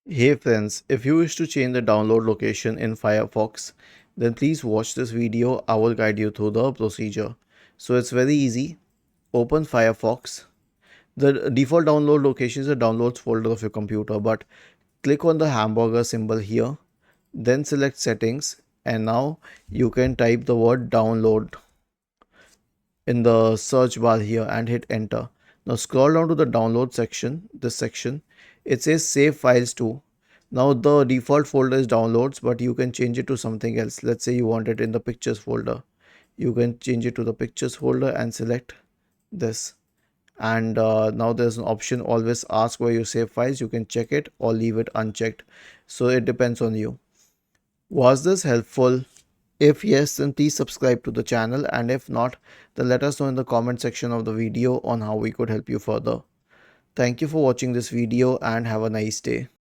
Hey friends, if you wish to change the download location in Firefox, then please watch this video. I will guide you through the procedure. So it's very easy. Open Firefox. The default download location is the downloads folder of your computer, but click on the hamburger symbol here, then select settings, and now you can type the word download in the search bar here and hit enter. Now scroll down to the download section, this section. It says save files to. Now the default folder is downloads, but you can change it to something else. Let's say you want it in the pictures folder. You can change it to the pictures folder and select this. And now there's an option always ask where you save files. You can check it or leave it unchecked. So it depends on you. Was this helpful? If yes, then please subscribe to the channel, and if not, then let us know in the comment section of the video on how we could help you further. Thank you for watching this video and have a nice day.